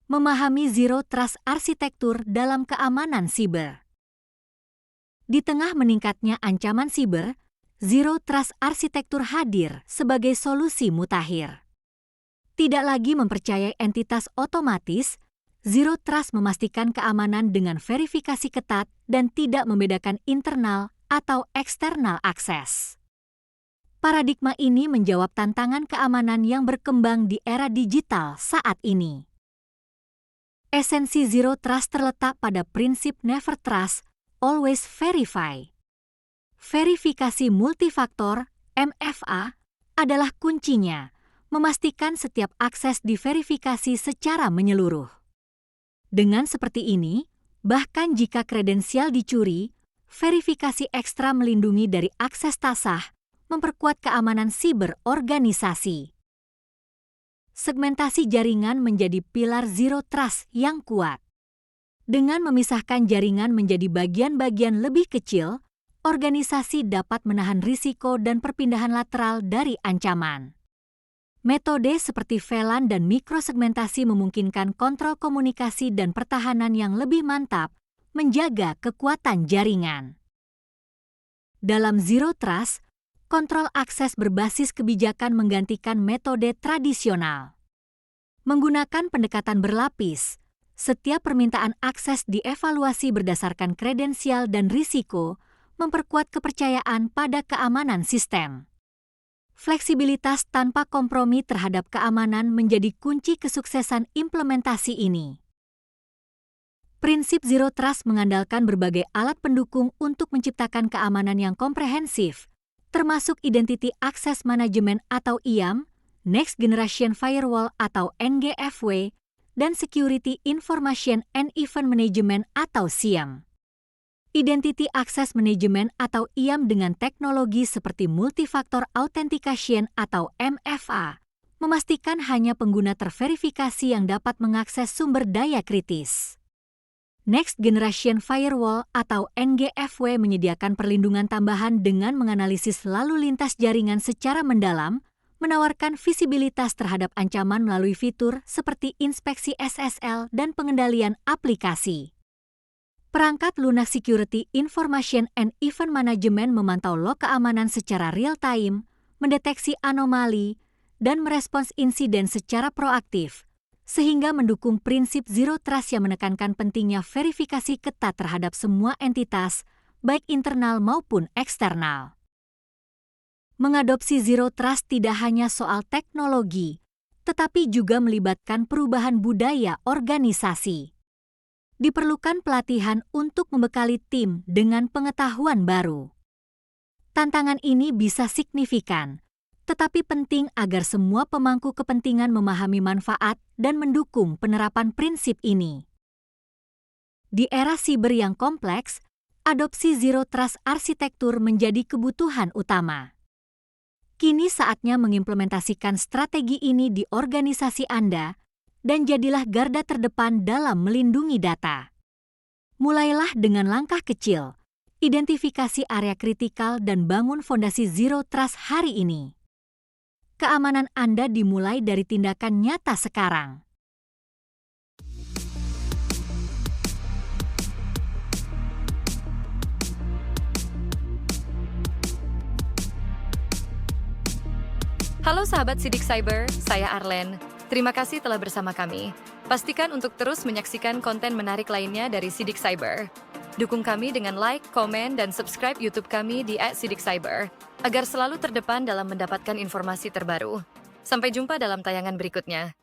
Memahami Zero Trust arsitektur dalam keamanan siber. Di tengah meningkatnya ancaman siber, Zero Trust arsitektur hadir sebagai solusi mutakhir. Tidak lagi mempercayai entitas otomatis, Zero Trust memastikan keamanan dengan verifikasi ketat dan tidak membedakan internal atau eksternal akses. Paradigma ini menjawab tantangan keamanan yang berkembang di era digital saat ini. Esensi Zero Trust terletak pada prinsip Never Trust, Always Verify. Verifikasi multifaktor, MFA, adalah kuncinya, memastikan setiap akses diverifikasi secara menyeluruh. Dengan seperti ini, bahkan jika kredensial dicuri, verifikasi ekstra melindungi dari akses tak sah, memperkuat keamanan siber organisasi. Segmentasi jaringan menjadi pilar Zero Trust yang kuat. Dengan memisahkan jaringan menjadi bagian-bagian lebih kecil, organisasi dapat menahan risiko dan perpindahan lateral dari ancaman. Metode seperti VLAN dan mikrosegmentasi memungkinkan kontrol komunikasi dan pertahanan yang lebih mantap, menjaga kekuatan jaringan. Dalam Zero Trust, kontrol akses berbasis kebijakan menggantikan metode tradisional. Menggunakan pendekatan berlapis, setiap permintaan akses dievaluasi berdasarkan kredensial dan risiko, memperkuat kepercayaan pada keamanan sistem. Fleksibilitas tanpa kompromi terhadap keamanan menjadi kunci kesuksesan implementasi ini. Prinsip Zero Trust mengandalkan berbagai alat pendukung untuk menciptakan keamanan yang komprehensif, termasuk Identity Access Management atau IAM, Next Generation Firewall atau NGFW, dan Security Information and Event Management atau SIEM. Identity Access Management atau IAM dengan teknologi seperti Multifactor Authentication atau MFA, memastikan hanya pengguna terverifikasi yang dapat mengakses sumber daya kritis. Next Generation Firewall atau NGFW menyediakan perlindungan tambahan dengan menganalisis lalu lintas jaringan secara mendalam, menawarkan visibilitas terhadap ancaman melalui fitur seperti inspeksi SSL dan pengendalian aplikasi. Perangkat lunak Security Information and Event Management memantau log keamanan secara real-time, mendeteksi anomali, dan merespons insiden secara proaktif, sehingga mendukung prinsip Zero Trust yang menekankan pentingnya verifikasi ketat terhadap semua entitas, baik internal maupun eksternal. Mengadopsi Zero Trust tidak hanya soal teknologi, tetapi juga melibatkan perubahan budaya organisasi. Diperlukan pelatihan untuk membekali tim dengan pengetahuan baru. Tantangan ini bisa signifikan, tetapi penting agar semua pemangku kepentingan memahami manfaat dan mendukung penerapan prinsip ini. Di era siber yang kompleks, adopsi Zero Trust arsitektur menjadi kebutuhan utama. Kini saatnya mengimplementasikan strategi ini di organisasi Anda dan jadilah garda terdepan dalam melindungi data. Mulailah dengan langkah kecil, identifikasi area kritikal dan bangun fondasi Zero Trust hari ini. Keamanan Anda dimulai dari tindakan nyata sekarang. Halo sahabat Sidik Cyber, saya Arlen. Terima kasih telah bersama kami. Pastikan untuk terus menyaksikan konten menarik lainnya dari Sidik Cyber. Dukung kami dengan like, komen, dan subscribe YouTube kami di @sidikcyber agar selalu terdepan dalam mendapatkan informasi terbaru. Sampai jumpa dalam tayangan berikutnya.